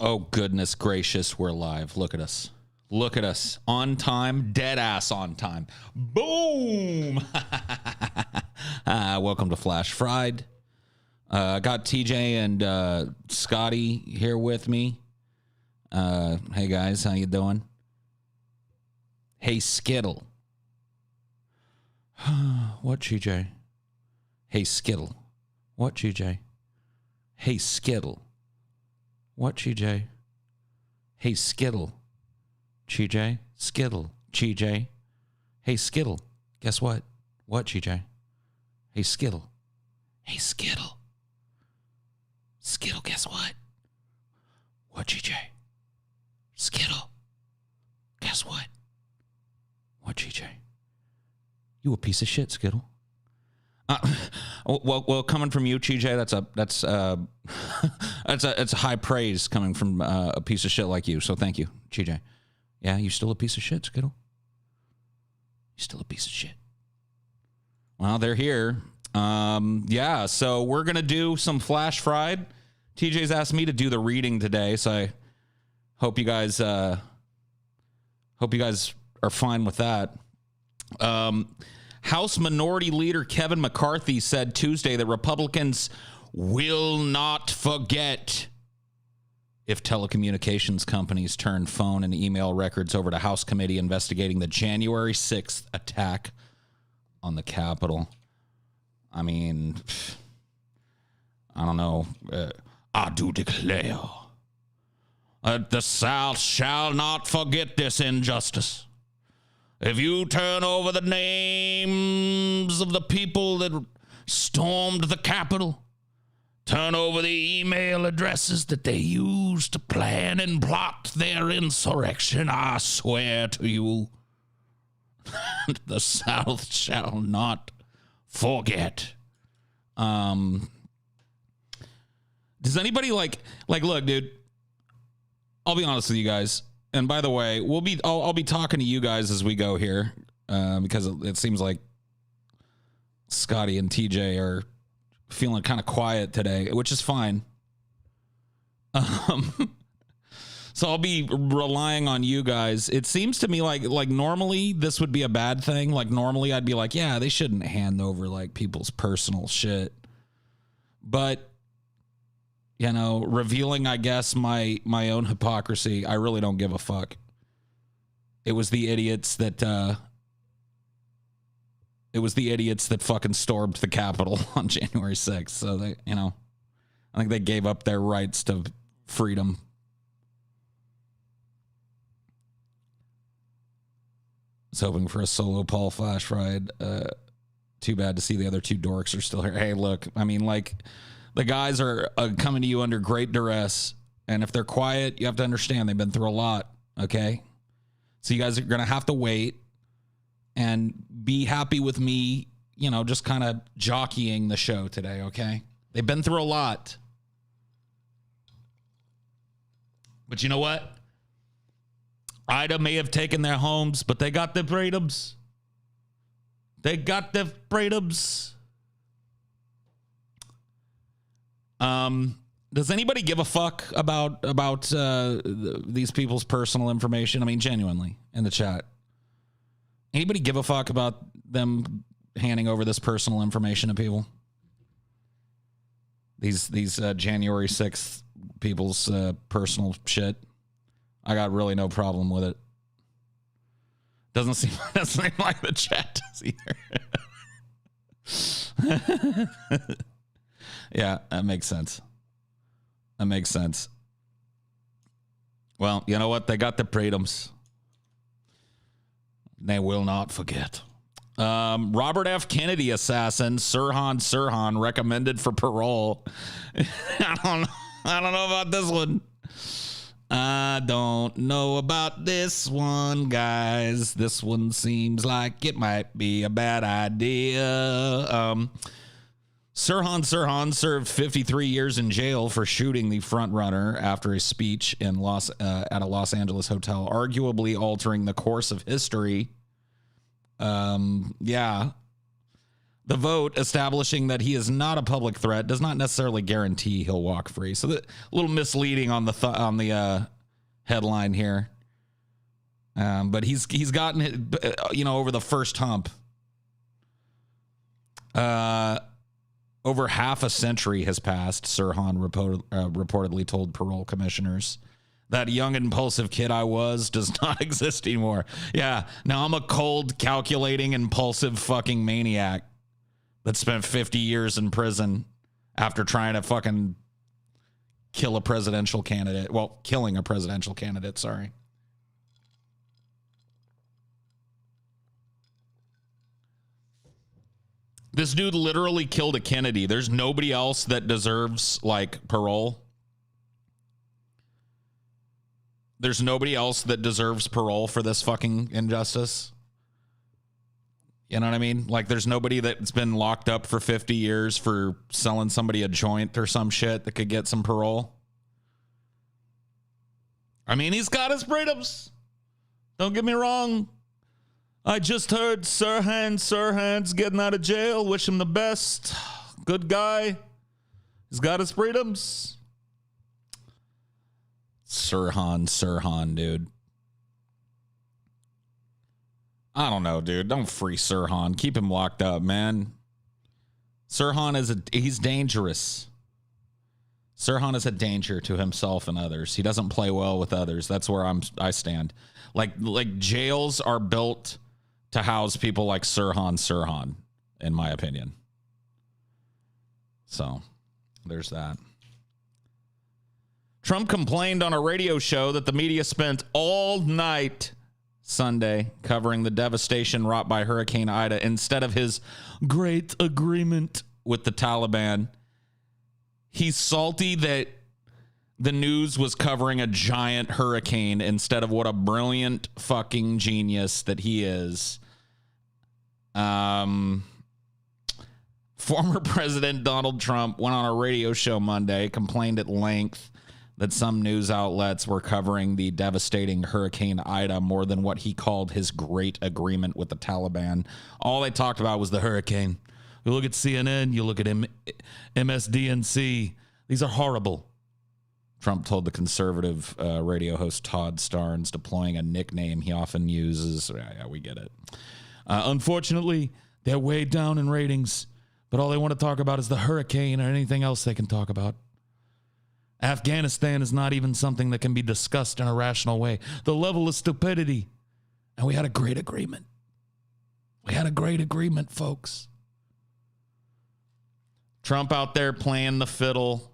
Oh, goodness gracious, we're live. Look at us. Look at us. On time, dead ass on time. Boom! Welcome to Flash Fried. Got TJ and Scotty here with me. Hey, guys. How you doing? Hey, Skittle. What, GJ? Hey, Skittle. What, GJ? Hey, Skittle. What, GJ? Hey, Skittle. GJ? Skittle. GJ? Hey, Skittle. Guess what? What, GJ? Hey, Skittle. Hey, Skittle. Skittle, guess what? What, GJ? Skittle. Guess what? What, GJ? You a piece of shit, Skittle. Well, coming from you, TJ, that's high praise coming from a piece of shit like you. So thank you, TJ. Yeah, you still a piece of shit, Skittle? You still a piece of shit. Well, they're here. Yeah, so we're gonna do some Flash Fried. TJ's asked me to do the reading today, so I hope you guys are fine with that. House Minority Leader Kevin McCarthy said Tuesday that Republicans will not forget if telecommunications companies turned phone and email records over to House Committee investigating the January 6th attack on the Capitol. I mean, I don't know. I do declare that the South shall not forget this injustice. If you turn over the names of the people that stormed the Capitol, turn over the email addresses that they used to plan and plot their insurrection, I swear to you, the South shall not forget. Does anybody like, look, dude, I'll be honest with you guys. And by the way, I'll be talking to you guys as we go here, because it seems like Scotty and TJ are feeling kind of quiet today, which is fine. So I'll be relying on you guys. It seems to me like normally this would be a bad thing. Like normally I'd be like, yeah, they shouldn't hand over like people's personal shit. But you know, revealing, I guess, my own hypocrisy, I really don't give a fuck. It was the idiots that fucking stormed the Capitol on January 6th. So they, you know, I think they gave up their rights to freedom. I was hoping for a solo Paul Flash ride. Too bad to see the other two dorks are still here. Hey, look, I mean, like, the guys are coming to you under great duress. And if they're quiet, you have to understand they've been through a lot, okay? So you guys are going to have to wait and be happy with me, you know, just kind of jockeying the show today, okay? They've been through a lot. But you know what? Ida may have taken their homes, but they got their freedoms. They got their freedoms. Does anybody give a fuck about these people's personal information? I mean, genuinely, in the chat. Anybody give a fuck about them handing over this personal information to people? These January 6th people's personal shit. I got really no problem with it. Doesn't seem like the chat does either. Yeah, that makes sense. That makes sense. Well, you know what? They got the freedoms. They will not forget. Robert F. Kennedy assassin Sirhan recommended for parole. I don't know about this one. I don't know about this one, guys. This one seems like it might be a bad idea. Sirhan served 53 years in jail for shooting the frontrunner after a speech at a Los Angeles hotel, arguably altering the course of history. Yeah. The vote establishing that he is not a public threat does not necessarily guarantee he'll walk free. So a little misleading on the headline here. But he's gotten it, over the first hump. Over half a century has passed, Sirhan reportedly told parole commissioners. That young, impulsive kid I was does not exist anymore. Yeah, now I'm a cold, calculating, impulsive fucking maniac that spent 50 years in prison after trying to fucking kill a presidential candidate. Well, killing a presidential candidate, sorry. This dude literally killed a Kennedy. There's nobody else that deserves, parole. There's nobody else that deserves parole for this fucking injustice. You know what I mean? There's nobody that's been locked up for 50 years for selling somebody a joint or some shit that could get some parole. I mean, he's got his freedoms. Don't get me wrong. I just heard Sirhan's getting out of jail. Wish him the best. Good guy. He's got his freedoms. Sirhan, dude. I don't know, dude. Don't free Sirhan. Keep him locked up, man. Sirhan he's dangerous. Sirhan is a danger to himself and others. He doesn't play well with others. That's where I stand. Like jails are built to house people like Sirhan, in my opinion. So, there's that. Trump complained on a radio show that the media spent all night Sunday covering the devastation wrought by Hurricane Ida instead of his great agreement with the Taliban. He's salty that the news was covering a giant hurricane instead of what a brilliant fucking genius that he is. Former President Donald Trump went on a radio show Monday, complained at length that some news outlets were covering the devastating Hurricane Ida more than what he called his great agreement with the Taliban. All they talked about was the hurricane. You look at CNN, you look at MSNBC. These are horrible. Trump told the conservative radio host Todd Starnes, deploying a nickname he often uses. Yeah, we get it. Unfortunately, they're way down in ratings, but all they want to talk about is the hurricane or anything else they can talk about. Afghanistan is not even something that can be discussed in a rational way. The level of stupidity. And we had a great agreement. We had a great agreement, folks. Trump out there playing the fiddle.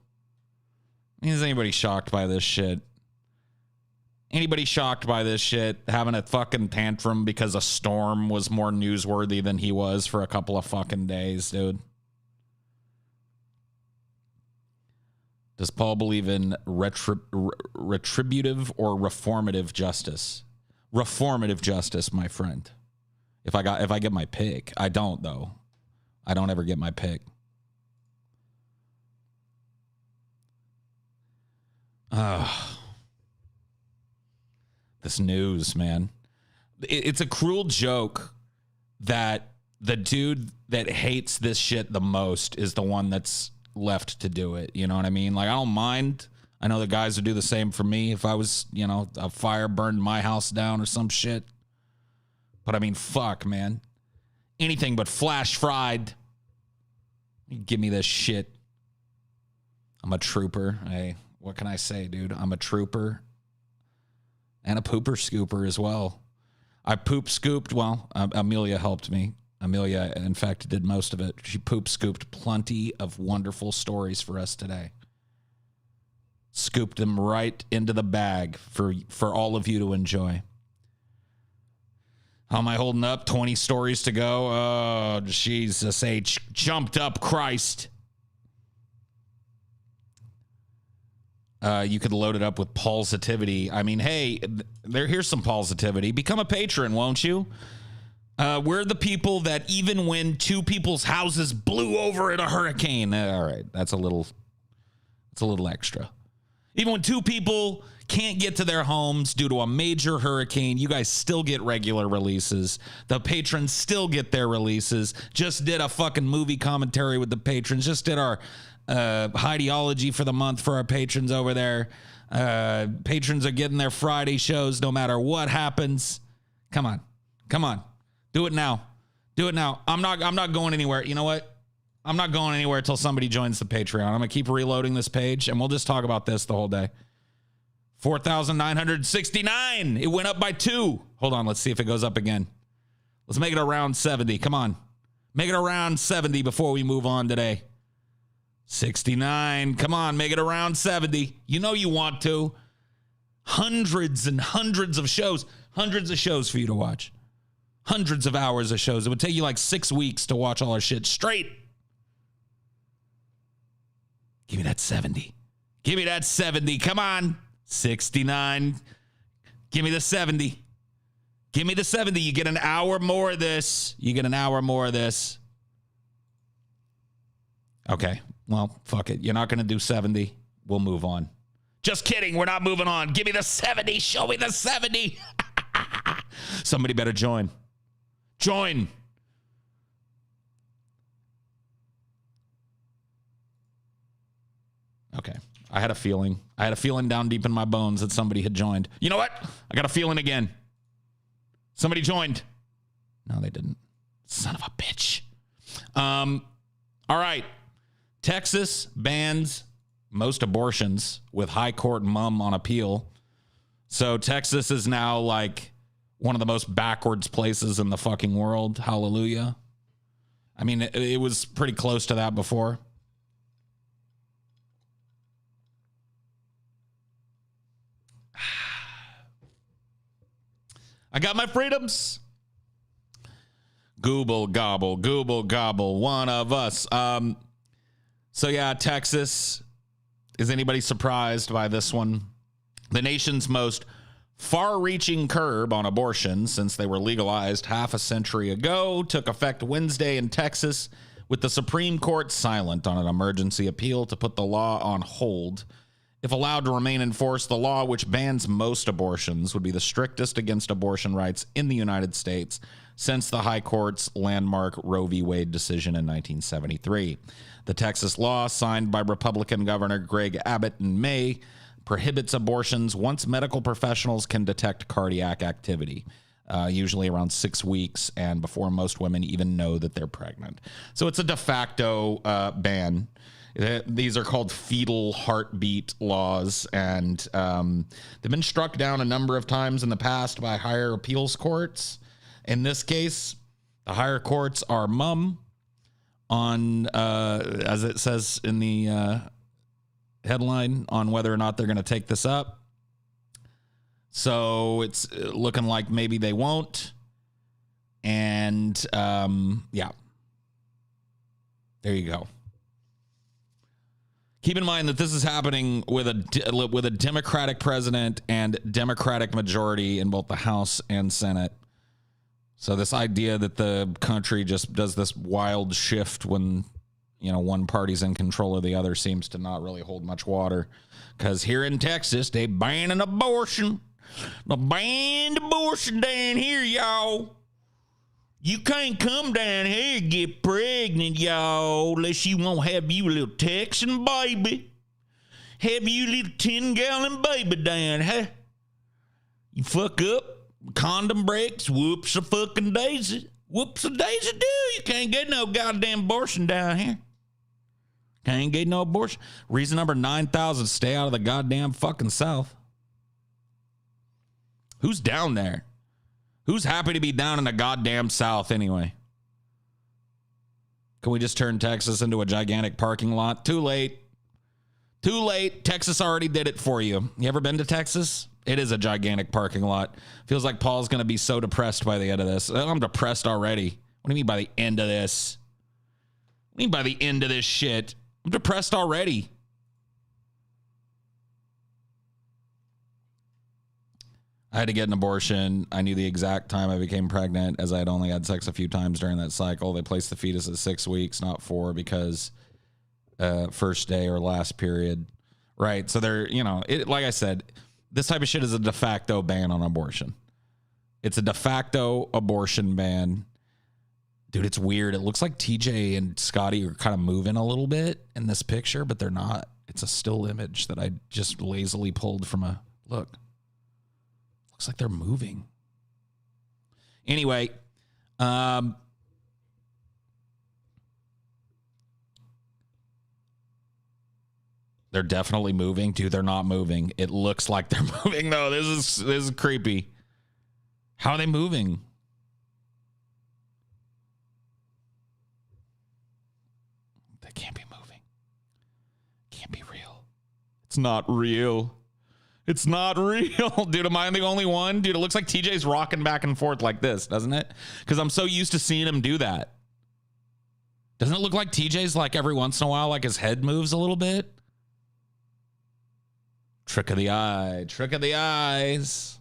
Is anybody shocked by this shit? Anybody shocked by this shit? Having a fucking tantrum because a storm was more newsworthy than he was for a couple of fucking days, dude. Does Paul believe in retributive or reformative justice? Reformative justice, my friend. If I get my pick. I don't, though. I don't ever get my pick. This news, man. It's a cruel joke that the dude that hates this shit the most is the one that's left to do it. You know what I mean? I don't mind. I know the guys would do the same for me if I was, a fire burned my house down or some shit. But I mean, fuck, man. Anything but flash fried. Give me this shit. I'm a trooper. Hey, what can I say, dude? I'm a trooper. And a pooper scooper as well. I poop scooped. Well, Amelia helped me. Amelia, in fact, did most of it. She poop scooped plenty of wonderful stories for us today. Scooped them right into the bag for all of you to enjoy. How am I holding up? 20 stories to go. Oh, Jesus H. Jumped up Christ. You could load it up with positivity. I mean, hey, here's some positivity. Become a patron, won't you? We're the people that even when two people's houses blew over in a hurricane. All right, that's a little extra. Even when two people can't get to their homes due to a major hurricane, you guys still get regular releases. The patrons still get their releases. Just did a fucking movie commentary with the patrons. Just did our ideology for the month for our patrons over there. Patrons are getting their Friday shows no matter what happens. Come on. Do it now. I'm not going anywhere. You know what? I'm not going anywhere until somebody joins the Patreon. I'm going to keep reloading this page, and we'll just talk about this the whole day. 4,969. It went up by 2. Hold on. Let's see if it goes up again. Let's make it around 70. Come on. Make it around 70 before we move on today. 69. Come on. Make it around 70. You know you want to. Hundreds and hundreds of shows. Hundreds of shows for you to watch. Hundreds of hours of shows. It would take you like 6 weeks to watch all our shit straight. Give me that 70. Give me that 70. Come on. 69. Give me the 70. Give me the 70. You get an hour more of this. Okay. Well, fuck it. You're not going to do 70. We'll move on. Just kidding. We're not moving on. Give me the 70. Show me the 70. Somebody better join. Join. Okay. I had a feeling down deep in my bones that somebody had joined. You know what? I got a feeling again. Somebody joined. No, they didn't. Son of a bitch. All right. Texas bans most abortions with high court mum on appeal. So Texas is now like one of the most backwards places in the fucking world. Hallelujah. I mean, it was pretty close to that before. I got my freedoms. Google gobble, one of us. So yeah, Texas. Is anybody surprised by this one? The nation's most far-reaching curb on abortion since they were legalized half a century ago took effect Wednesday in Texas, with the Supreme Court silent on an emergency appeal to put the law on hold. If allowed to remain in force, the law, which bans most abortions, would be the strictest against abortion rights in the United States since the High Court's landmark Roe v. Wade decision in 1973. The Texas law, signed by Republican Governor Greg Abbott in May, prohibits abortions once medical professionals can detect cardiac activity, usually around 6 weeks and before most women even know that they're pregnant. So it's a de facto ban. These are called fetal heartbeat laws, and they've been struck down a number of times in the past by higher appeals courts. In this case, the higher courts are mum on, as it says in the headline, on whether or not they're going to take this up. So it's looking like maybe they won't. And yeah, there you go. Keep in mind that this is happening with a Democratic president and Democratic majority in both the House and Senate. So this idea that the country just does this wild shift when, you know, one party's in control of the other seems to not really hold much water. Because here in Texas, they banning abortion. They banned abortion down here, y'all. You can't come down here and get pregnant, y'all, unless you won't have you a little Texan baby. Have you a little 10-gallon baby down, huh? You fuck up, condom breaks, whoops a fucking daisy. Whoops a daisy do. You can't get no goddamn abortion down here. Can't get no abortion. Reason number 9,000, stay out of the goddamn fucking South. Who's down there? Who's happy to be down in the goddamn South anyway? Can we just turn Texas into a gigantic parking lot? Too late. Too late. Texas already did it for you. You ever been to Texas? It is a gigantic parking lot. Feels like Paul's going to be so depressed by the end of this. I'm depressed already. What do you mean by the end of this? What do you mean by the end of this shit? I'm depressed already. I had to get an abortion. I knew the exact time I became pregnant, as I had only had sex a few times during that cycle. They placed the fetus at 6 weeks, not 4, because first day or last period. Right. So they're, you know, like I said, This type of shit is a de facto ban on abortion. It's a de facto abortion ban. Dude, it's weird. It looks like TJ and Scotty are kind of moving a little bit in this picture, but they're not. It's a still image that I just lazily pulled from a look. Looks like they're moving. Anyway, they're definitely moving. Dude, they're not moving. It looks like they're moving, though. This is creepy. How are they moving? They can't be moving. Can't be real. It's not real. It's not real. Dude, am I the only one? Dude, it looks like TJ's rocking back and forth like this, doesn't it? Because I'm so used to seeing him do that. Doesn't it look like TJ's like every once in a while, like his head moves a little bit? Trick of the eye. Trick of the eyes.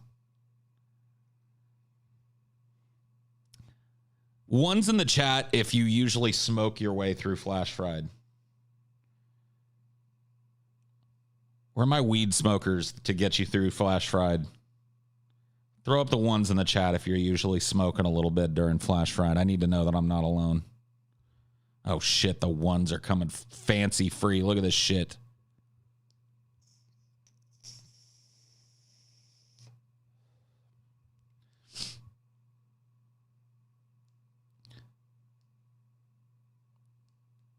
One's in the chat if you usually smoke your way through flash fried. Where are my weed smokers to get you through flash fried? Throw up the ones in the chat if you're usually smoking a little bit during flash fried. I need to know that I'm not alone. Oh shit, the ones are coming fancy free. Look at this shit.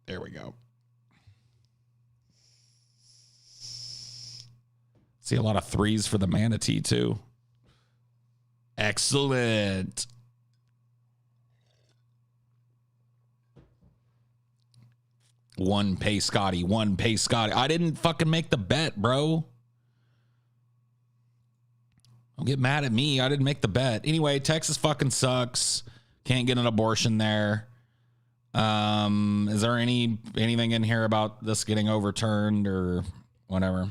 There we go. See a lot of threes for the manatee, too. Excellent. One pay Scotty. One pay Scotty. I didn't fucking make the bet, bro. Don't get mad at me. I didn't make the bet. Anyway, Texas fucking sucks. Can't get an abortion there. Is there anything in here about this getting overturned or whatever?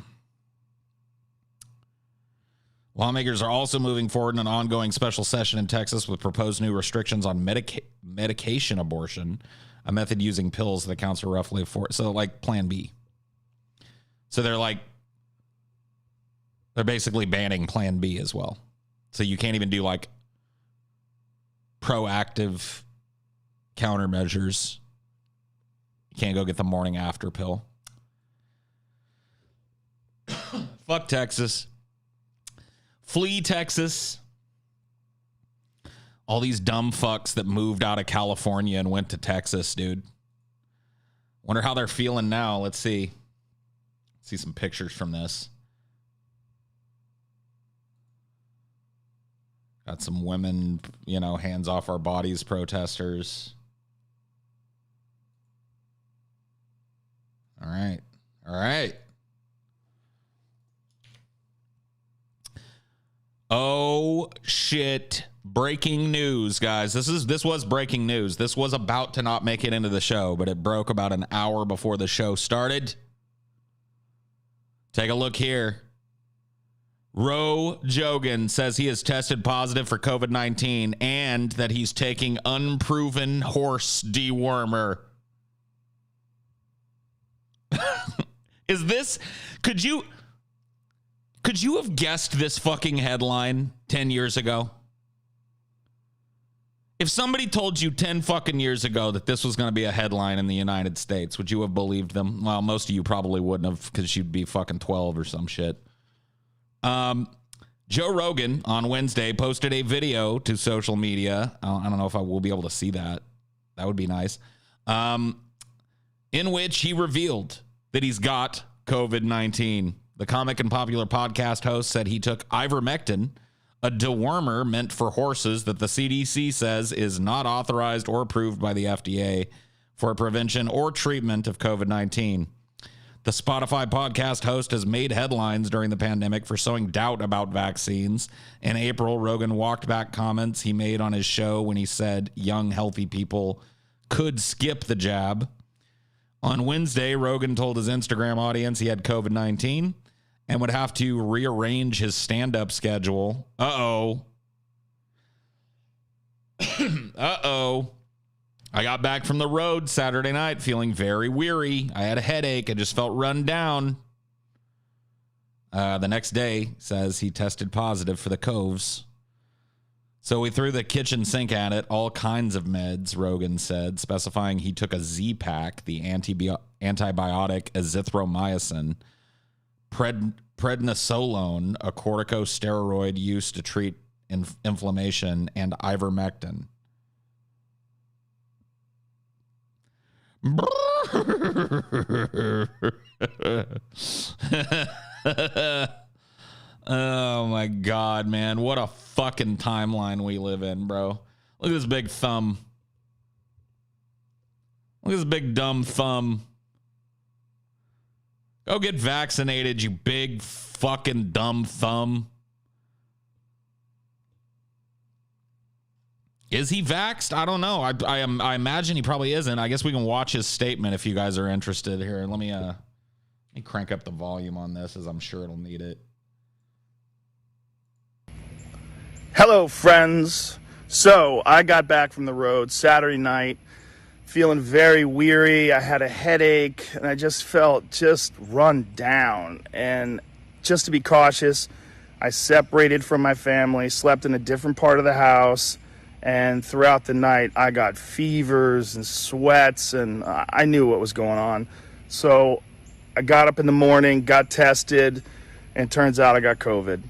Lawmakers are also moving forward in an ongoing special session in Texas with proposed new restrictions on medication abortion, a method using pills that accounts for roughly so like Plan B. So they're basically banning Plan B as well. So you can't even do like proactive countermeasures. You can't go get the morning after pill. Fuck Texas. Flee Texas. All these dumb fucks that moved out of California and went to Texas, dude. Wonder how they're feeling now. Let's see. See some pictures from this. Got some women, hands off our bodies protesters. All right. All right. Oh, shit. Breaking news, guys. This was breaking news. This was about to not make it into the show, but it broke about an hour before the show started. Take a look here. Rogan says he has tested positive for COVID-19 and that he's taking unproven horse dewormer. Is this... Could you have guessed this fucking headline 10 years ago? If somebody told you 10 fucking years ago that this was going to be a headline in the United States, would you have believed them? Well, most of you probably wouldn't have because you'd be fucking 12 or some shit. Joe Rogan on Wednesday posted a video to social media. I don't know if I will be able to see that. That would be nice. In which he revealed that he's got COVID-19. The comic and popular podcast host said he took ivermectin, a dewormer meant for horses that the CDC says is not authorized or approved by the FDA for prevention or treatment of COVID-19. The Spotify podcast host has made headlines during the pandemic for sowing doubt about vaccines. In April, Rogan walked back comments he made on his show when he said young, healthy people could skip the jab. On Wednesday, Rogan told his Instagram audience he had COVID-19 and would have to rearrange his stand-up schedule. Uh-oh. Uh-oh. I got back from the road Saturday night feeling very weary. I had a headache. I just felt run down. The next day says he tested positive for the coves. So we threw the kitchen sink at it, all kinds of meds, Rogan said, specifying he took a Z-Pack, the antibiotic azithromycin, prednisolone, a corticosteroid used to treat inflammation, and ivermectin. Oh my God, man. What a fucking timeline we live in, bro. Look at this big thumb. Look at this big dumb thumb. Go get vaccinated, you big fucking dumb thumb. Is he vaxxed? I don't know. I imagine he probably isn't. I guess we can watch his statement if you guys are interested here. Let me crank up the volume on this, as I'm sure it'll need it. Hello, friends. So I got back from the road Saturday night, feeling very weary. I had a headache, and I just felt run down. And just to be cautious, I separated from my family, slept in a different part of the house, and throughout the night, I got fevers and sweats, and I knew what was going on. So I got up in the morning, got tested, and turns out I got COVID.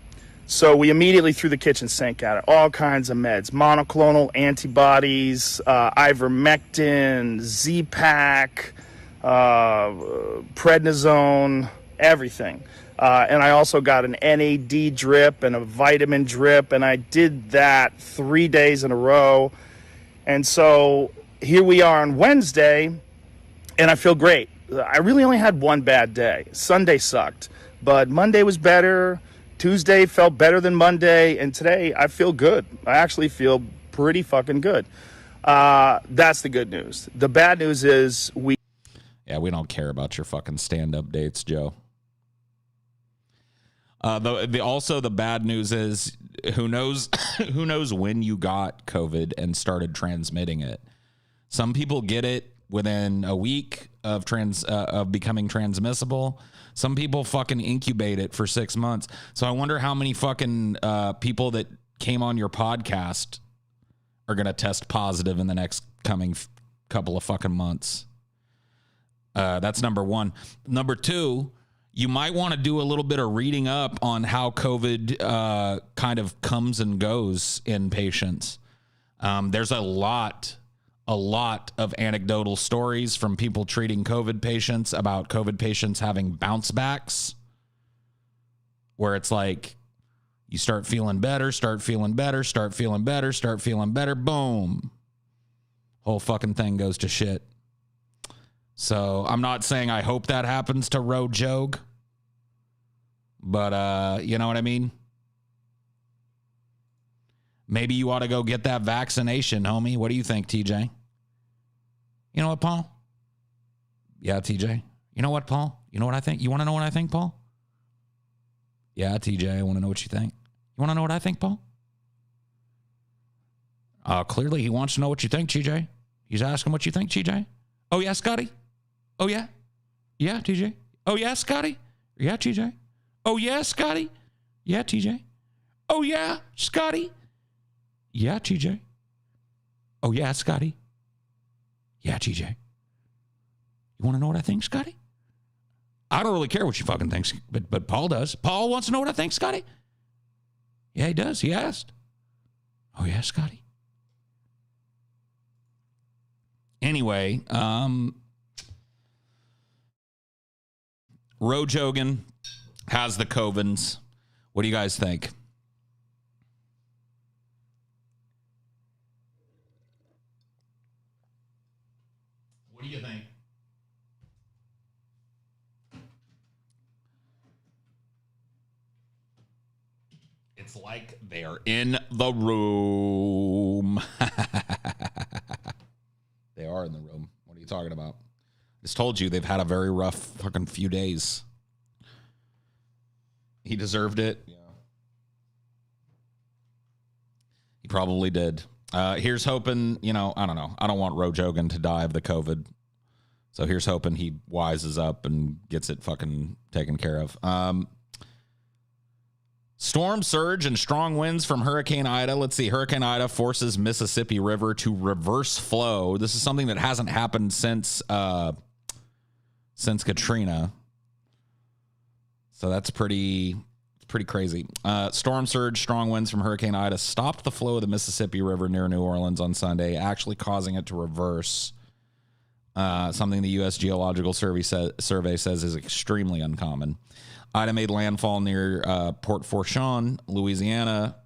So we immediately threw the kitchen sink at it. All kinds of meds, monoclonal antibodies, ivermectin, Z-Pack, prednisone, everything. And I also got an NAD drip and a vitamin drip, and I did that 3 days in a row. And so here we are on Wednesday, and I feel great. I really only had one bad day. Sunday sucked, but Monday was better. Tuesday felt better than Monday, and today I feel good. I actually feel pretty fucking good. That's the good news. The bad news is we don't care about your fucking stand-up dates, Joe. The bad news is who knows when you got COVID and started transmitting it. Some people get it within a week of becoming transmissible. Some people fucking incubate it for 6 months. So I wonder how many fucking people that came on your podcast are going to test positive in the next coming couple of fucking months. That's number one. Number two, you might want to do a little bit of reading up on how COVID kind of comes and goes in patients. There's a lot of anecdotal stories from people treating COVID patients about COVID patients having bounce backs, where it's like you start feeling better, boom. Whole fucking thing goes to shit. So I'm not saying I hope that happens to Ro Jogue, but you know what I mean? Maybe you ought to go get that vaccination, homie. What do you think, TJ? You know what, Paul? Yeah, TJ. You know what, Paul? You know what I think? You want to know what I think, Paul? Yeah, TJ, I want to know what you think. You want to know what I think, Paul? Clearly he wants to know what you think, TJ. He's asking what you think, TJ. Oh, yeah, Scotty? Oh, yeah? Yeah, TJ? Oh, yeah, Scotty? Yeah, TJ? Oh, yeah, Scotty? Yeah, TJ? Oh, yeah, Scotty? Yeah, TJ. Oh, yeah, Scotty. Yeah, TJ. You want to know what I think, Scotty? I don't really care what you fucking think, but Paul does. Paul wants to know what I think, Scotty? Yeah, he does. He asked. Oh, yeah, Scotty. Anyway, Ro Jogan has the Covens. What do you guys think? What do you think? It's like they're in the room. They are in the room. What are you talking about? I just told you they've had a very rough fucking few days. He deserved it. Yeah. He probably did. Here's hoping, I don't know. I don't want Ro Jogan to die of the COVID. So here's hoping he wises up and gets it fucking taken care of. Storm surge and strong winds from Hurricane Ida. Let's see. Hurricane Ida forces Mississippi River to reverse flow. This is something that hasn't happened since Katrina. So that's pretty crazy. Storm surge, strong winds from Hurricane Ida stopped the flow of the Mississippi River near New Orleans on Sunday, actually causing it to reverse. Something the U.S. Geological Survey says is extremely uncommon. Ida made landfall near Port Fourchon, Louisiana,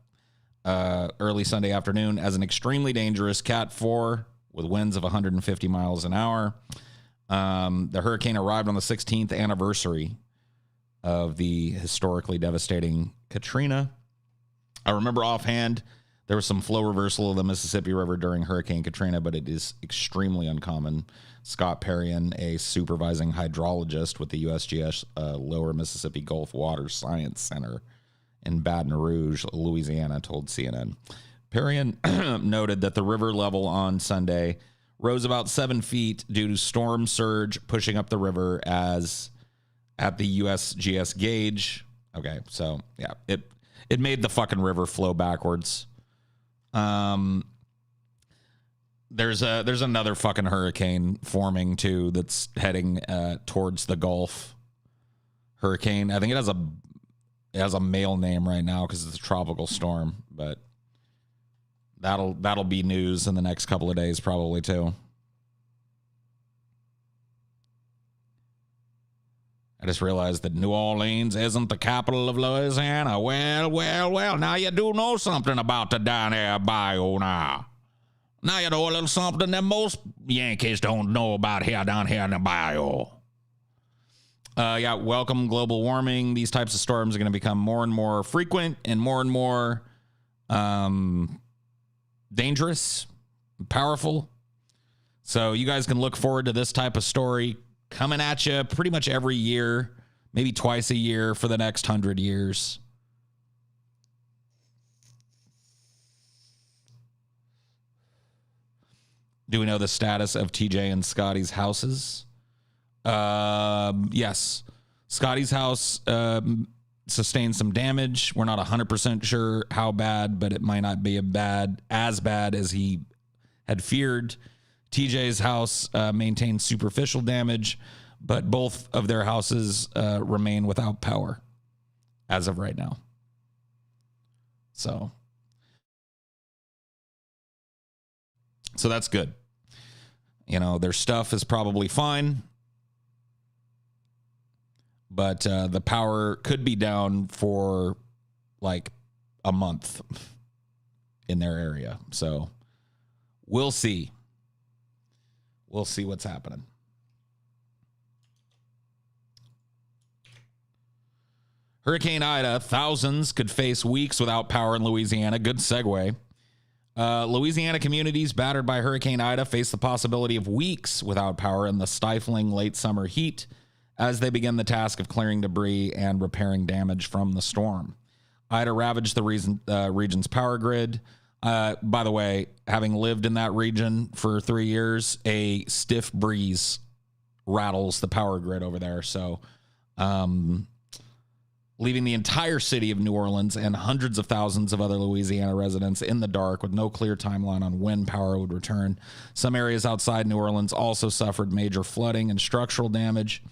early Sunday afternoon as an extremely dangerous Cat 4 with winds of 150 miles an hour. The hurricane arrived on the 16th anniversary of the historically devastating Katrina. I remember offhand there was some flow reversal of the Mississippi River during Hurricane Katrina, but it is extremely uncommon. Scott Perrion, a supervising hydrologist with the USGS Lower Mississippi Gulf Water Science Center in Baton Rouge, Louisiana, told CNN. Perrion noted that the river level on Sunday rose about 7 feet due to storm surge pushing up the river as at the USGS gauge. Okay, so yeah, it made the fucking river flow backwards. There's another fucking hurricane forming too that's heading towards the Gulf. Hurricane. I think it has a male name right now because it's a tropical storm, but that'll be news in the next couple of days probably too. I just realized that New Orleans isn't the capital of Louisiana. Well, now you do know something about the down there bayou now. Now you know a little something that most Yankees don't know about down here in the bayou. Yeah, welcome global warming. These types of storms are going to become more and more frequent and more dangerous, powerful. So you guys can look forward to this type of story coming at you pretty much every year, maybe twice a year for the next 100 years. Do we know the status of TJ and Scotty's houses? Yes. Scotty's house sustained some damage. We're not 100% sure how bad, but it might not be as bad as he had feared. TJ's house maintained superficial damage, but both of their houses remain without power as of right now. So that's good. You know, their stuff is probably fine, but the power could be down for like a month in their area. So we'll see. We'll see what's happening. Hurricane Ida, thousands could face weeks without power in Louisiana. Good segue. Louisiana communities battered by Hurricane Ida face the possibility of weeks without power in the stifling late summer heat as they begin the task of clearing debris and repairing damage from the storm. Ida ravaged the region's power grid. By the way, having lived in that region for 3 years, a stiff breeze rattles the power grid over there. So, leaving the entire city of New Orleans and hundreds of thousands of other Louisiana residents in the dark with no clear timeline on when power would return. Some areas outside New Orleans also suffered major flooding and structural damage.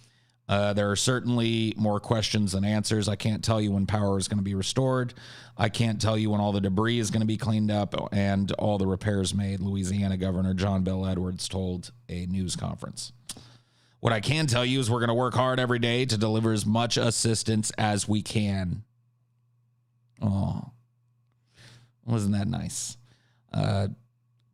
There are certainly more questions than answers. I can't tell you when power is going to be restored. I can't tell you when all the debris is going to be cleaned up and all the repairs made, Louisiana Governor John Bel Edwards told a news conference. What I can tell you is we're going to work hard every day to deliver as much assistance as we can. Oh, wasn't that nice?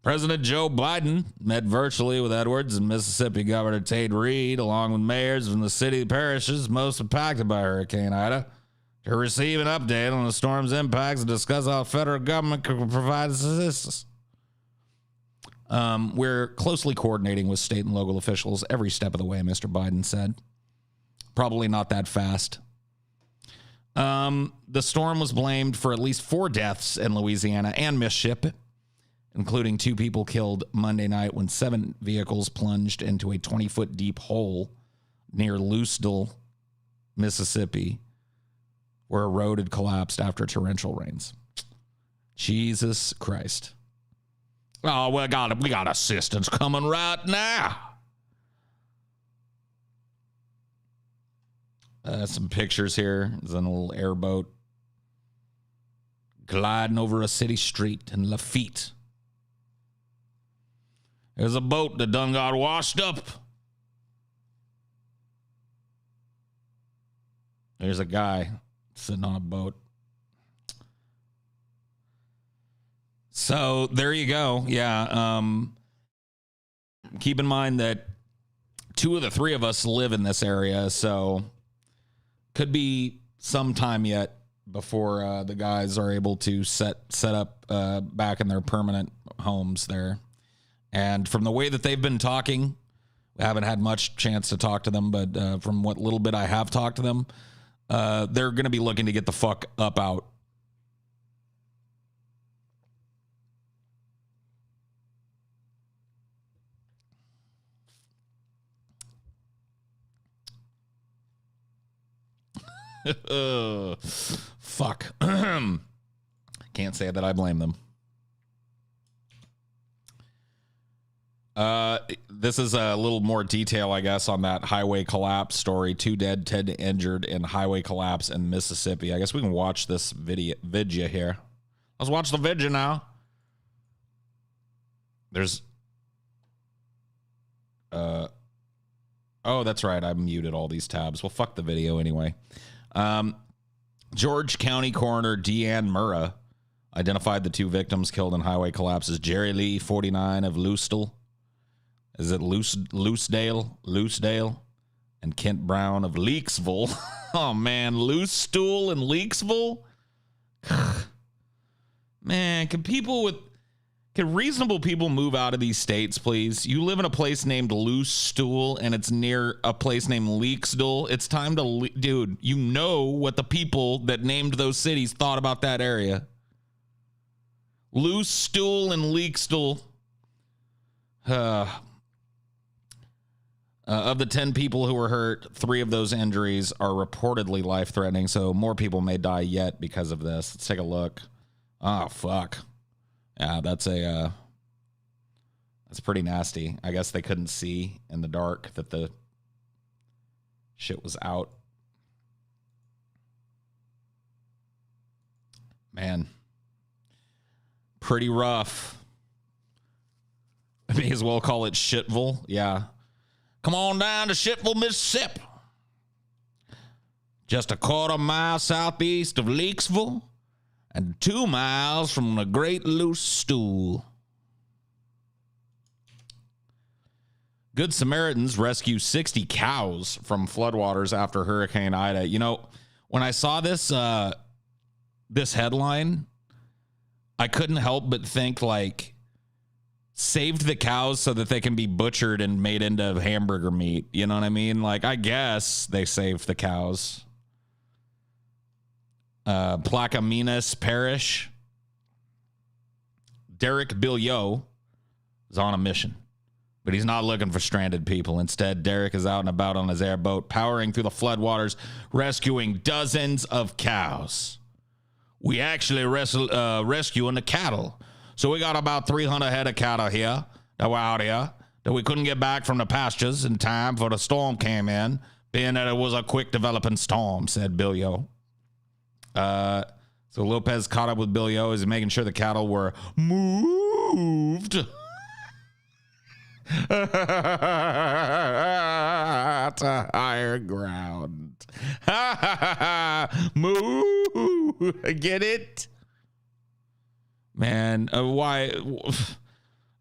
President Joe Biden met virtually with Edwards and Mississippi Governor Tate Reed, along with mayors from the city parishes most impacted by Hurricane Ida, to receive an update on the storm's impacts and discuss how federal government could provide assistance. We're closely coordinating with state and local officials every step of the way, Mr. Biden said. Probably not that fast. The storm was blamed for at least 4 deaths in Louisiana and Mississippi, including 2 people killed Monday night when 7 vehicles plunged into a 20-foot deep hole near Lucedale, Mississippi, where a road had collapsed after torrential rains. Jesus Christ. Oh, we got assistance coming right now. Some pictures here. There's a little airboat gliding over a city street in Lafitte. There's a boat that done got washed up. There's a guy sitting on a boat. So there you go. Yeah. Keep in mind that 2 of the 3 of us live in this area, so could be some time yet before the guys are able to set up back in their permanent homes there. And from the way that they've been talking, we haven't had much chance to talk to them, but from what little bit I have talked to them, they're going to be looking to get the fuck up out. Fuck. Can't say that I blame them. This is a little more detail, I guess, on that highway collapse story. 2 dead, 10 injured in highway collapse in Mississippi. I guess we can watch this vidya here. Let's watch the vidya now. There's... Oh, that's right. I muted all these tabs. Well, fuck the video anyway. George County Coroner Deanne Murrah identified the 2 victims killed in highway collapse as Jerry Lee, 49, of Lucedale. Is it Loosedale? And Kent Brown of Leaksville. Oh, man. Loosestool and Leaksville? Man, can reasonable people move out of these states, please? You live in a place named Loosestool, and it's near a place named Leaksville. It's time to... Dude, you know what the people that named those cities thought about that area. Loosestool and Leaksville. Of the 10 people who were hurt, 3 of those injuries are reportedly life-threatening, so more people may die yet because of this. Let's take a look. Oh, fuck. Yeah, that's pretty nasty. I guess they couldn't see in the dark that the shit was out. Man. Pretty rough. I may as well call it Shitville. Yeah. Come on down to Shitville, Mississippi. Just a quarter mile southeast of Leaksville and 2 miles from the Great Loosestool. Good Samaritans rescue 60 cows from floodwaters after Hurricane Ida. You know, when I saw this this headline, I couldn't help but think, like, saved the cows so that they can be butchered and made into hamburger meat. You know what I mean? Like, I guess they saved the cows. Plaquemines Parish. Derek Billiot is on a mission, but he's not looking for stranded people. Instead, Derek is out and about on his airboat, powering through the floodwaters, rescuing dozens of cows. We actually rescuing the cattle. So we got about 300 head of cattle here that were out here that we couldn't get back from the pastures in time for the storm came in, being that it was a quick developing storm, said Billiot. So Lopez caught up with Billiot as making sure the cattle were moved to higher ground. Move. Get it? Man, why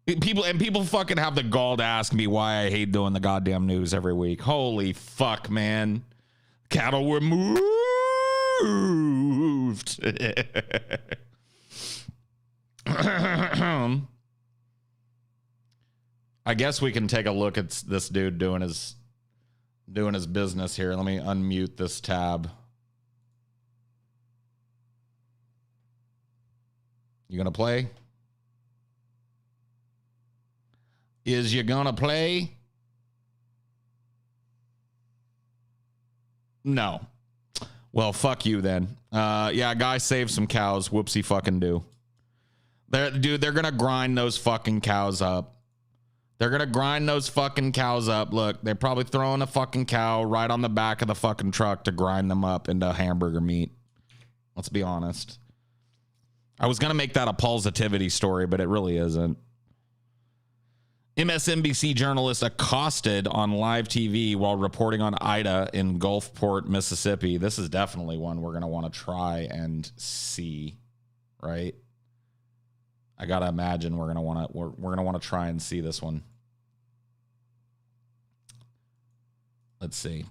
people fucking have the gall to ask me why I hate doing the goddamn news every week. Holy fuck, man. Cattle were moved. I guess we can take a look at this dude doing his business here. Let me unmute this tab. You gonna play? Is you gonna play? No. Well, fuck you then. Yeah, guy saved some cows. Whoopsie fucking do. They're going to grind those fucking cows up. They're going to grind those fucking cows up. Look, they're probably throwing a fucking cow right on the back of the fucking truck to grind them up into hamburger meat. Let's be honest. I was going to make that a positivity story, but it really isn't. MSNBC journalist accosted on live TV while reporting on Ida in Gulfport, Mississippi. This is definitely one we're going to want to try and see, right? I got to imagine we're going to want to try and see this one. Let's see.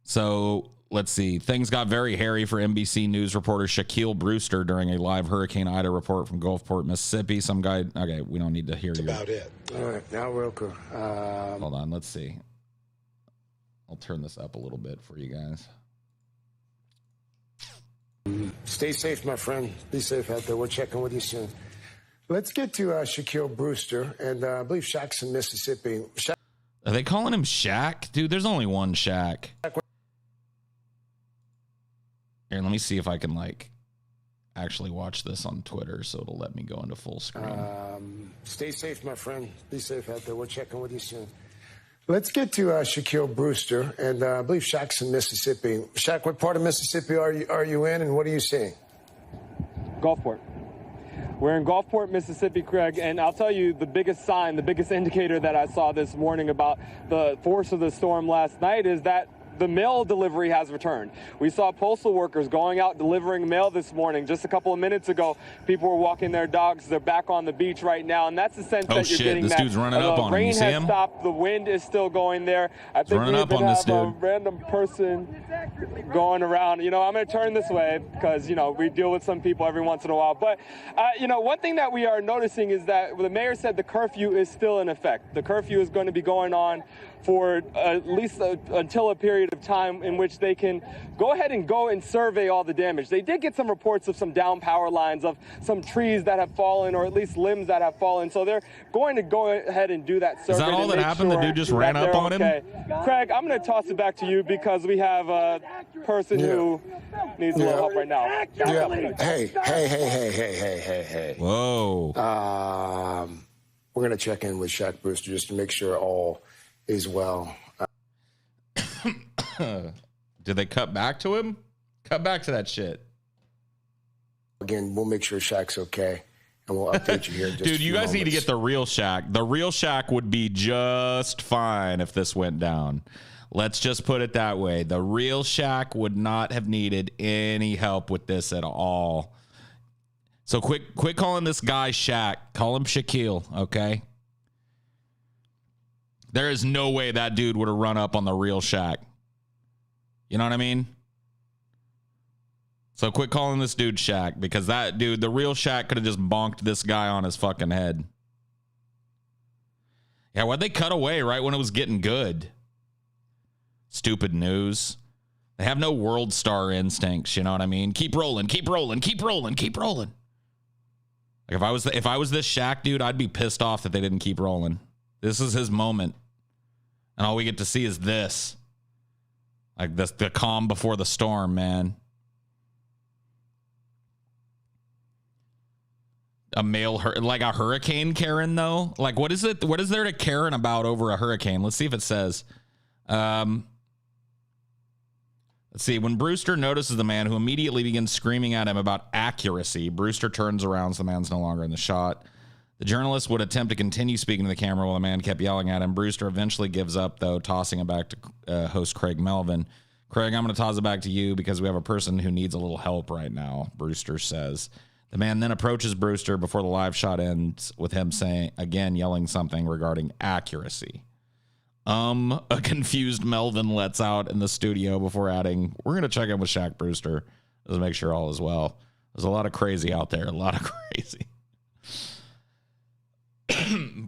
So let's see. Things got very hairy for NBC News reporter Shaquille Brewster during a live Hurricane Ida report from Gulfport, Mississippi. Some guy. Okay, we don't need to hear you. That's about it. All right, now Roku. Hold on. Let's see. I'll turn this up a little bit for you guys. Stay safe, my friend. Be safe out there. We're checking with you soon. Let's get to Shaquille Brewster, and I believe Shaq's in Mississippi. Are they calling him Shaq? Dude, there's only one Shaq. Here, let me see if I can, actually watch this on Twitter so it'll let me go into full screen. Stay safe, my friend. Be safe out there. We're checking with you soon. Let's get to Shaquille Brewster, and I believe Shaq's in Mississippi. Shaq, what part of Mississippi are you in, and what are you seeing? Gulfport. We're in Gulfport, Mississippi, Craig, and I'll tell you the biggest sign, the biggest indicator that I saw this morning about the force of the storm last night is that the mail delivery has returned. We saw postal workers going out delivering mail this morning. Just a couple of minutes ago, people were walking their dogs. They're back on the beach right now, and that's the sense that you're getting. This dude's running up on him. Rain You see has him? stopped. The wind is still going there. I think we even have a random person going around. I'm going to turn this way because, we deal with some people every once in a while. But, one thing that we are noticing is that the mayor said the curfew is still in effect. The curfew is going to be going on for at least until a period of time in which they can go ahead and survey all the damage. They did get some reports of some down power lines, of some trees that have fallen, or at least limbs that have fallen. So they're going to go ahead and do that survey. Is that all that happened? The dude just ran up on him? Craig, I'm going to toss it back to you because we have a person who needs a little help right now. Yeah. Hey. Whoa. We're going to check in with Shaq Brewster just to make sure all is well. Did they cut back to him? Cut back to that shit. Again, we'll make sure Shaq's okay, and we'll update you here in just Dude, you guys need to get the real Shaq. The real Shaq would be just fine if this went down. Let's just put it that way. The real Shaq would not have needed any help with this at all. So quit calling this guy Shaq. Call him Shaquille, okay? There is no way that dude would have run up on the real Shaq. You know what I mean? So quit calling this dude Shaq, because that dude, the real Shaq, could have just bonked this guy on his fucking head. Yeah, why'd they cut away right when it was getting good? Stupid news. They have no world star instincts, you know what I mean? Keep rolling, keep rolling, keep rolling, keep rolling. Like if I was this Shaq dude, I'd be pissed off that they didn't keep rolling. This is his moment. And all we get to see is this. Like the calm before the storm, man. Like a hurricane Karen, though? Like, what is it? What is there to Karen about over a hurricane? Let's see if it says. Let's see. When Brewster notices the man, who immediately begins screaming at him about accuracy, Brewster turns around so the man's no longer in the shot. The journalist would attempt to continue speaking to the camera while the man kept yelling at him. Brewster eventually gives up, though, tossing it back to host Craig Melvin. Craig, I'm going to toss it back to you because we have a person who needs a little help right now, Brewster says. The man then approaches Brewster before the live shot ends with him yelling something regarding accuracy. A confused Melvin lets out in the studio before adding, we're going to check in with Shaq Brewster to make sure all is well. There's a lot of crazy out there, a lot of crazy.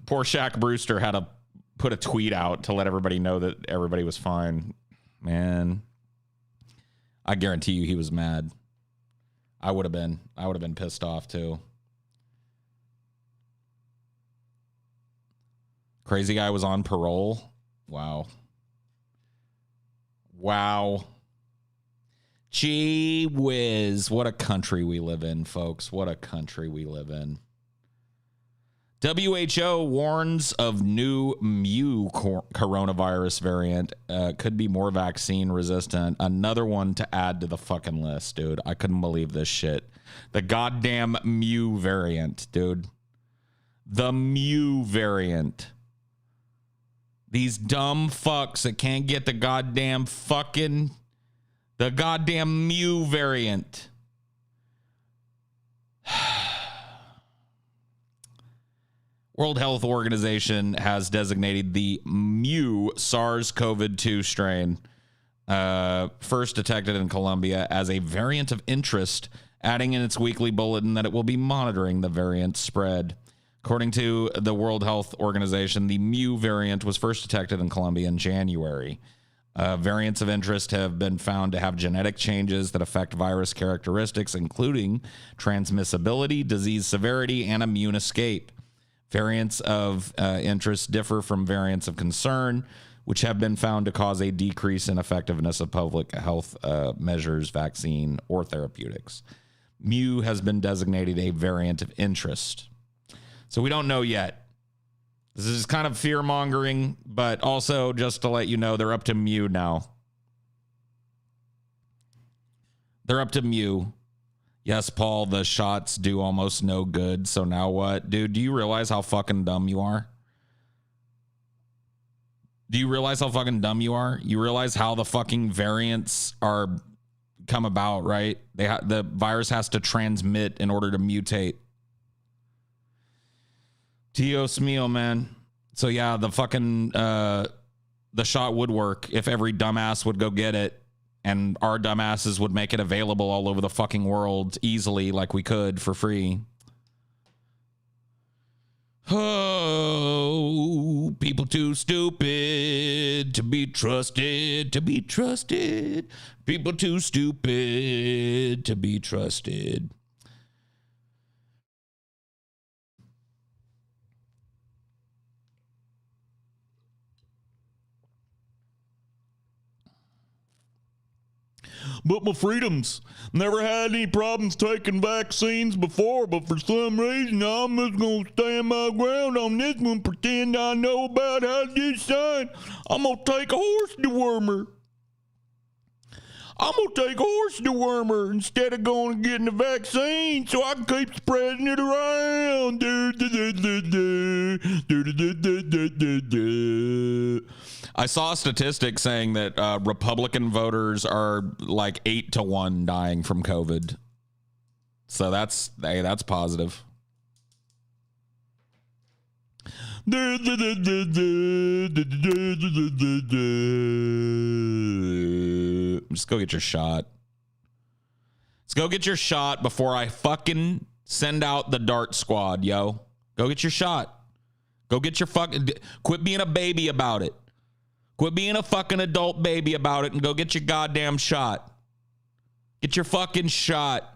Poor Shaq Brewster had to put a tweet out to let everybody know that everybody was fine. Man, I guarantee you he was mad. I would have been pissed off too. Crazy guy was on parole. Wow. Wow. Gee whiz. What a country we live in, folks. What a country we live in. WHO warns of new Mu coronavirus variant. Could be more vaccine resistant. Another one to add to the fucking list, dude. I couldn't believe this shit. The goddamn Mu variant, dude. The Mu variant. These dumb fucks that can't get the goddamn Mu variant. World Health Organization has designated the Mu SARS-CoV-2 strain, first detected in Colombia, as a variant of interest, adding in its weekly bulletin that it will be monitoring the variant spread. According to the World Health Organization, the Mu variant was first detected in Colombia in January. Variants of interest have been found to have genetic changes that affect virus characteristics, including transmissibility, disease severity, and immune escape. Variants of interest differ from variants of concern, which have been found to cause a decrease in effectiveness of public health measures, vaccine, or therapeutics. Mu has been designated a variant of interest. So we don't know yet. This is kind of fear-mongering, but also just to let you know, they're up to Mu now. They're up to Mu. Yes, Paul, the shots do almost no good, so now what? Dude, do you realize how fucking dumb you are? Do you realize how fucking dumb you are? You realize how the fucking variants are come about, right? The virus has to transmit in order to mutate. Dios mío, man. So yeah, the fucking the shot would work if every dumbass would go get it. And our dumbasses would make it available all over the fucking world easily, like we could for free. Oh, people too stupid to be trusted, to be trusted. People too stupid to be trusted. But my freedoms. Never had any problems taking vaccines before, but for some reason, I'm just going to stand my ground on this one, pretend I know about how this sign. I'm going to take a horse dewormer. I'm going to take a horse dewormer instead of going and getting the vaccine so I can keep spreading it around. I saw a statistic saying that Republican voters are like 8-1 dying from COVID. So that's positive. Just go get your shot. Let's go get your shot before I fucking send out the DART squad, yo. Go get your shot. Go get your fucking... Quit being a baby about it. Quit being a fucking adult baby about it and go get your goddamn shot. Get your fucking shot.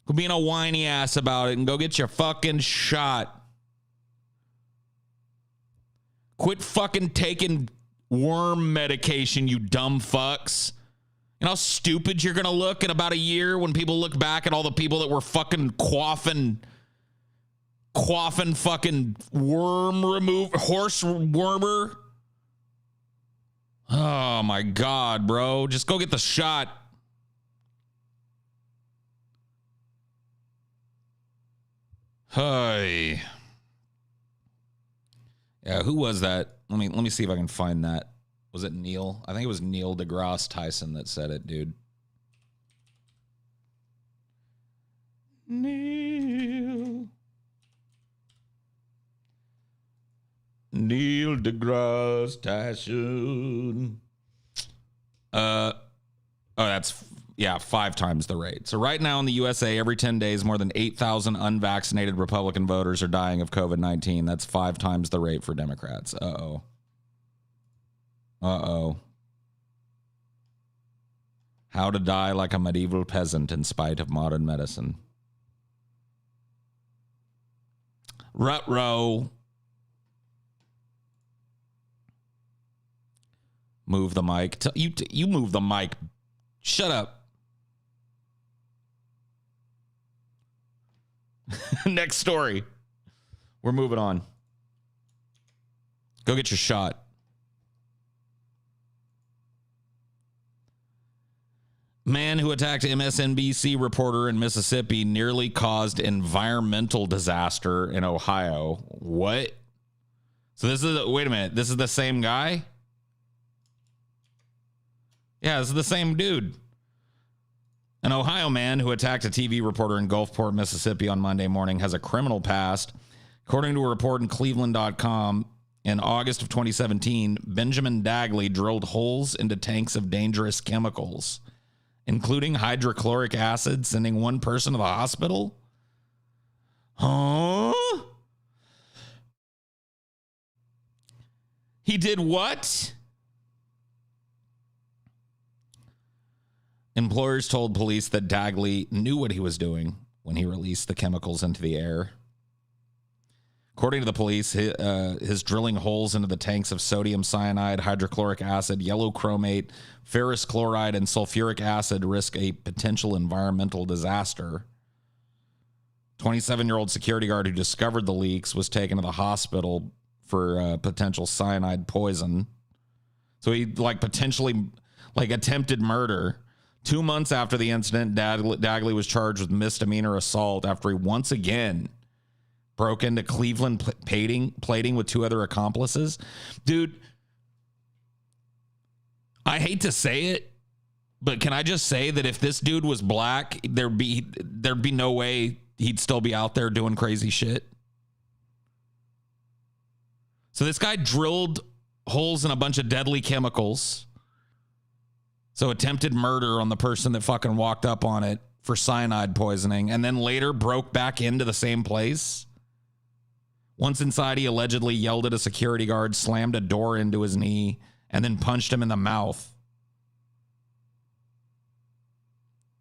Quit being a whiny ass about it and go get your fucking shot. Quit fucking taking worm medication, you dumb fucks. You know how stupid you're going to look in about a year when people look back at all the people that were fucking quaffing fucking horse wormer. Oh my God, bro. Just go get the shot. Hey. Yeah, who was that? Let me see if I can find that. Was it Neil? I think it was Neil deGrasse Tyson that said it, dude. Neil deGrasse Tyson. That's 5 times the rate. So right now in the USA, every 10 days, more than 8,000 unvaccinated Republican voters are dying of COVID-19. That's 5 times the rate for Democrats. Uh-oh. How to die like a medieval peasant in spite of modern medicine. Ruh-roh. Move the mic. You move the mic. Shut up. Next story. We're moving on. Go get your shot. Man who attacked MSNBC reporter in Mississippi nearly caused environmental disaster in Ohio. What? So wait a minute. This is the same guy? Yeah, this is the same dude. An Ohio man who attacked a TV reporter in Gulfport, Mississippi on Monday morning has a criminal past. According to a report in Cleveland.com, in August of 2017, Benjamin Dagley drilled holes into tanks of dangerous chemicals, including hydrochloric acid, sending one person to the hospital. Huh? He did what? Employers told police that Dagley knew what he was doing when he released the chemicals into the air. According to the police, his drilling holes into the tanks of sodium cyanide, hydrochloric acid, yellow chromate, ferrous chloride, and sulfuric acid risk a potential environmental disaster. 27-year-old security guard who discovered the leaks was taken to the hospital for potential cyanide poison. So he potentially attempted murder. 2 months after the incident, Dagley was charged with misdemeanor assault after he once again broke into Cleveland plating with 2 other accomplices. Dude, I hate to say it, but can I just say that if this dude was black, there'd be no way he'd still be out there doing crazy shit. So this guy drilled holes in a bunch of deadly chemicals. So attempted murder on the person that fucking walked up on it for cyanide poisoning, and then later broke back into the same place. Once inside, he allegedly yelled at a security guard, slammed a door into his knee, and then punched him in the mouth.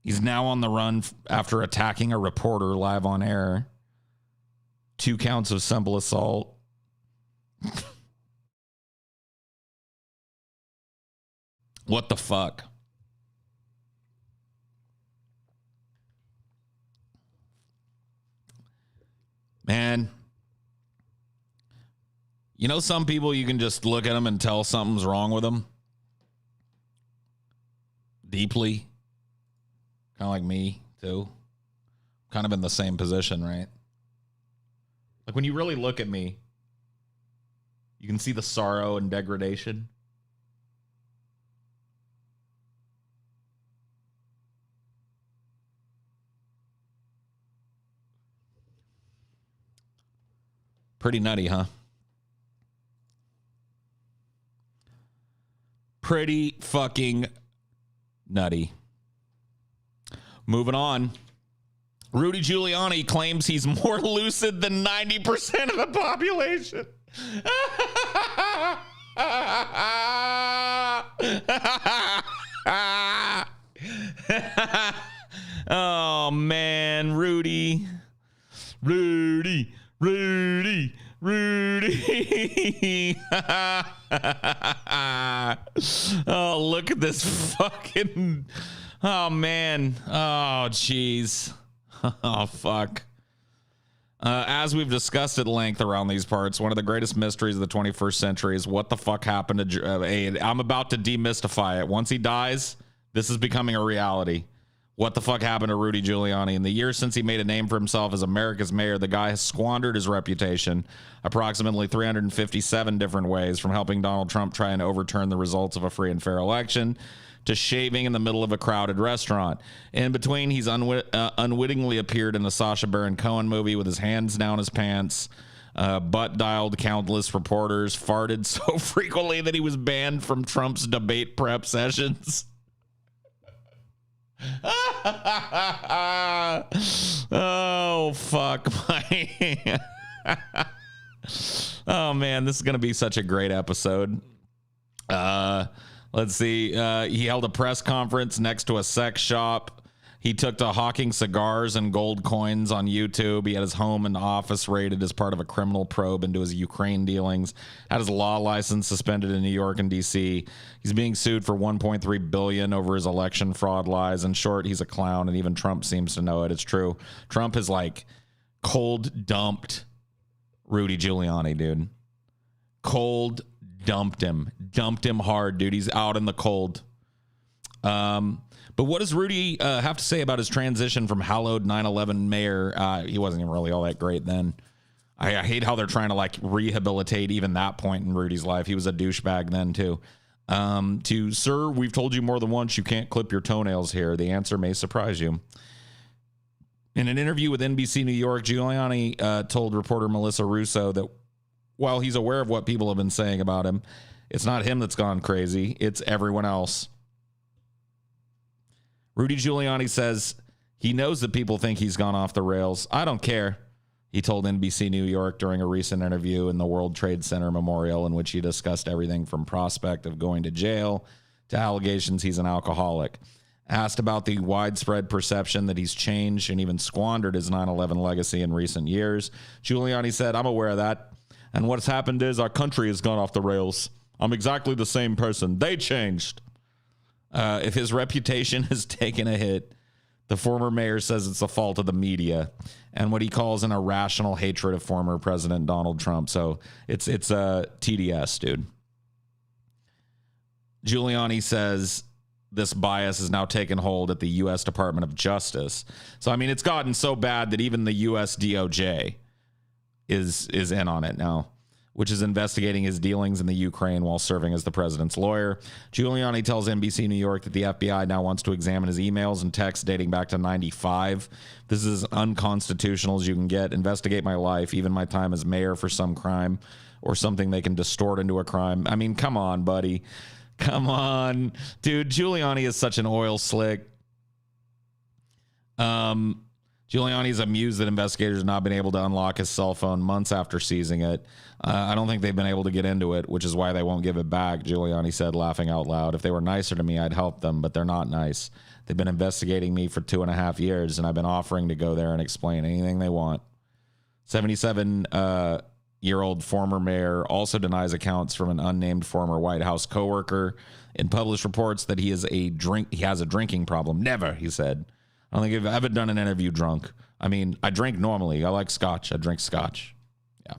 He's now on the run after attacking a reporter live on air. 2 counts of simple assault. What the fuck? Man, you know, some people you can just look at them and tell something's wrong with them. Deeply. Kind of like me, too. Kind of in the same position, right? Like when you really look at me, you can see the sorrow and degradation. Pretty nutty, huh? Pretty fucking nutty. Moving on. Rudy Giuliani claims he's more lucid than 90% of the population. Oh, man. Rudy. Oh, look at this fucking... Oh, man. Oh, jeez. Oh, fuck. As we've discussed at length around these parts, one of the greatest mysteries of the 21st century is what the fuck happened to... I'm about to demystify it. Once he dies, this is becoming a reality. What the fuck happened to Rudy Giuliani? In the years since he made a name for himself as America's mayor, the guy has squandered his reputation approximately 357 different ways, from helping Donald Trump try and overturn the results of a free and fair election to shaving in the middle of a crowded restaurant. In between, he's unwittingly appeared in the Sacha Baron Cohen movie with his hands down his pants, butt-dialed countless reporters, farted so frequently that he was banned from Trump's debate prep sessions. Oh, fuck. Oh, man, this is going to be such a great episode. Let's see. He held a press conference next to a sex shop. He took to hawking cigars and gold coins on YouTube. He had his home and office raided as part of a criminal probe into his Ukraine dealings. Had his law license suspended in New York and D.C. He's being sued for $1.3 billion over his election fraud lies. In short, he's a clown, and even Trump seems to know it. It's true. Trump has like cold dumped Rudy Giuliani, dude. Cold dumped him hard, dude. He's out in the cold. But what does Rudy have to say about his transition from hallowed 9/11 mayor? He wasn't even really all that great then. I hate how they're trying to like rehabilitate even that point in Rudy's life. He was a douchebag then too. To sir, we've told you more than once you can't clip your toenails here. The answer may surprise you. In an interview with NBC New York, Giuliani told reporter Melissa Russo that while he's aware of what people have been saying about him, it's not him that's gone crazy. It's everyone else. Rudy Giuliani says he knows that people think he's gone off the rails. I don't care, he told NBC New York during a recent interview in the World Trade Center Memorial in which he discussed everything from prospect of going to jail to allegations he's an alcoholic. Asked about the widespread perception that he's changed and even squandered his 9/11 legacy in recent years, Giuliani said, I'm aware of that. And what's happened is our country has gone off the rails. I'm exactly the same person. They changed. If his reputation has taken a hit, the former mayor says it's the fault of the media and what he calls an irrational hatred of former President Donald Trump. So it's TDS, dude. Giuliani says this bias has now taken hold at the U.S. Department of Justice. So, I mean, it's gotten so bad that even the U.S. DOJ is in on it now, which is investigating his dealings in the Ukraine while serving as the president's lawyer. Giuliani tells NBC New York that the FBI now wants to examine his emails and texts dating back to 95. This is as unconstitutional as you can get. Investigate my life, even my time as mayor for some crime or something they can distort into a crime. I mean, come on, buddy. Come on. Dude, Giuliani is such an oil slick. Giuliani is amused that investigators have not been able to unlock his cell phone months after seizing it. I don't think they've been able to get into it, which is why they won't give it back, Giuliani said, laughing out loud. If they were nicer to me, I'd help them, but they're not nice. They've been investigating me for 2.5 years, and I've been offering to go there and explain anything they want. 77-year-old former mayor also denies accounts from an unnamed former White House coworker and published reports that he has a drinking problem. Never, he said. I don't think I've ever done an interview drunk. I mean, I drink normally. I like scotch. I drink scotch. Yeah.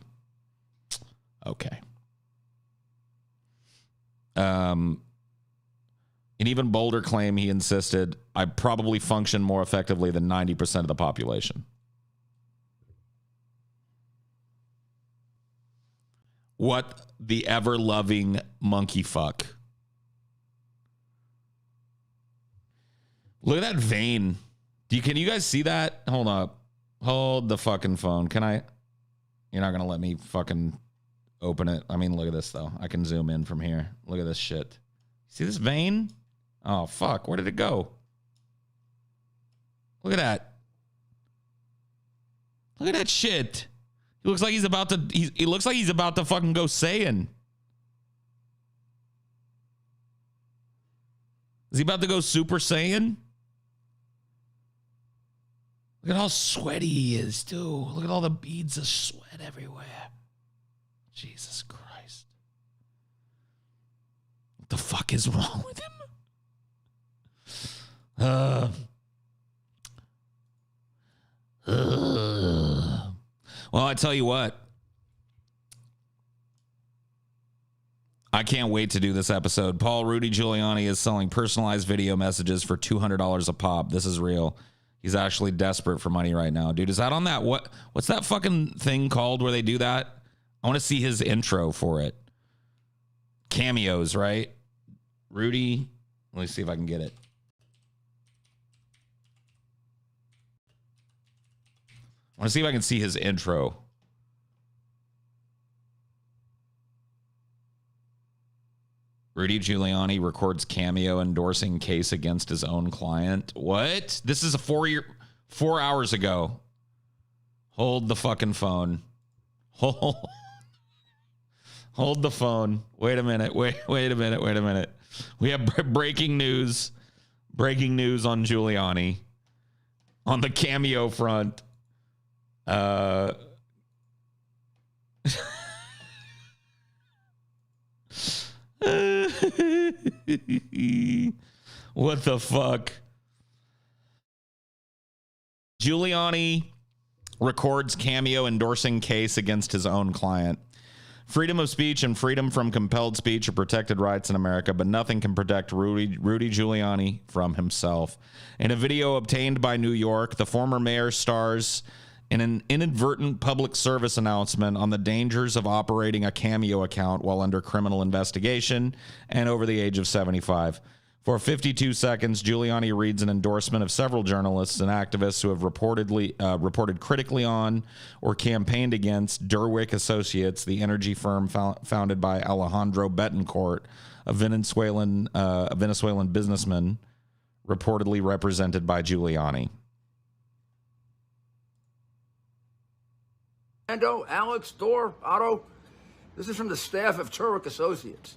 Okay. An even bolder claim, he insisted, I probably function more effectively than 90% of the population. What the ever-loving monkey fuck. Look at that vein. Can you guys see that? Hold up. Hold the fucking phone. Can I? You're not going to let me fucking open it. I mean, look at this, though. I can zoom in from here. Look at this shit. See this vein? Oh, fuck. Where did it go? Look at that. Look at that shit. He looks like he's about to, he looks like he's about to fucking go Saiyan. Is he about to go Super Saiyan? Look at how sweaty he is, too. Look at all the beads of sweat everywhere. Jesus Christ. What the fuck is wrong with him? Well, I tell you what. I can't wait to do this episode. Rudy Giuliani is selling personalized video messages for $200 a pop. This is real. He's actually desperate for money right now. Dude, is that on that? What's that fucking thing called where they do that? I want to see his intro for it. Cameos, right? Rudy. Let me see if I can get it. I want to see if I can see his intro. Rudy Giuliani records cameo endorsing case against his own client. What? This is 4 hours ago. Hold the fucking phone. Hold the phone. Wait a minute. Wait a minute. We have breaking news. Breaking news on Giuliani. on the Cameo front. What the fuck? Giuliani records Cameo endorsing case against his own client. Freedom of speech and freedom from compelled speech are protected rights in America, but nothing can protect Rudy Giuliani from himself. In a video obtained by New York, the former mayor stars in an inadvertent public service announcement on the dangers of operating a Cameo account while under criminal investigation and over the age of 75. For 52 seconds, Giuliani reads an endorsement of several journalists and activists who have reported critically on or campaigned against Derwick Associates, the energy firm founded by Alejandro Betancourt, a Venezuelan businessman reportedly represented by Giuliani. Alex, Dor, Otto, this is from the staff of Turwick Associates.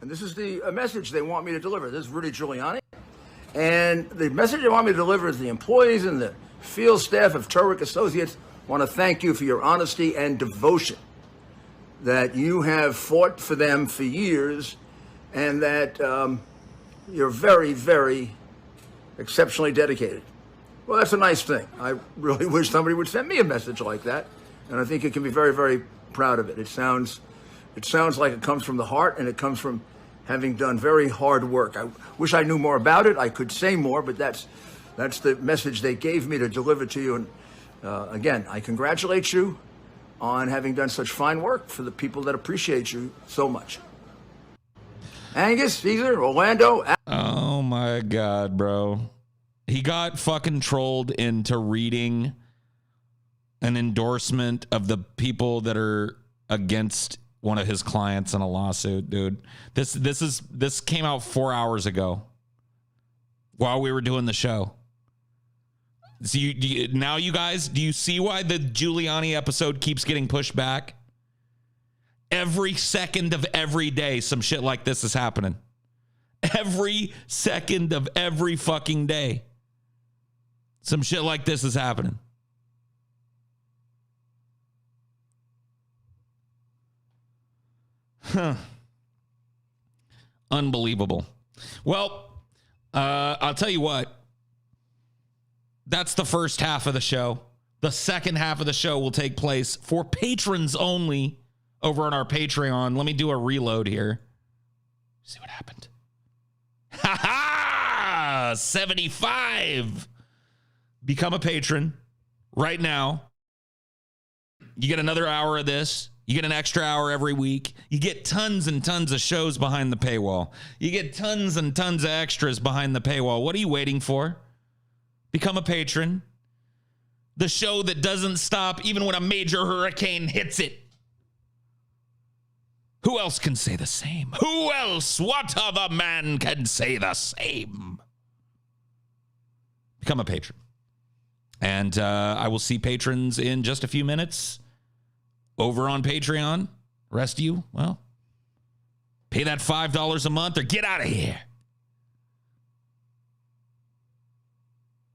And this is the message they want me to deliver. This is Rudy Giuliani. And the message they want me to deliver is the employees and the field staff of Turwick Associates want to thank you for your honesty and devotion, that you have fought for them for years, and that you're very, very exceptionally dedicated. Well, that's a nice thing. I really wish somebody would send me a message like that. And I think you can be very, very proud of it. It sounds like it comes from the heart, and it comes from having done very hard work. I wish I knew more about it. I could say more, but that's the message they gave me to deliver to you. And again, I congratulate you on having done such fine work for the people that appreciate you so much. Angus, Caesar, Orlando. Oh my God, bro. He got fucking trolled into reading an endorsement of the people that are against one of his clients in a lawsuit, dude. This came out 4 hours ago while we were doing the show. So now you guys, do you see why the Giuliani episode keeps getting pushed back? Every second of every day, some shit like this is happening. Every second of every fucking day, some shit like this is happening. Huh. Unbelievable. Well, I'll tell you what. That's the first half of the show. The second half of the show will take place for patrons only over on our Patreon. Let me do a reload here. See what happened. Ha ha! 75. Become a patron right now. You get another hour of this. You get an extra hour every week. You get tons and tons of shows behind the paywall. You get tons and tons of extras behind the paywall. What are you waiting for? Become a patron. The show that doesn't stop even when a major hurricane hits it. Who else can say the same? Who else? What other man can say the same? Become a patron. And I will see patrons in just a few minutes over on Patreon. Rest of you, well, pay that $5 a month or get out of here.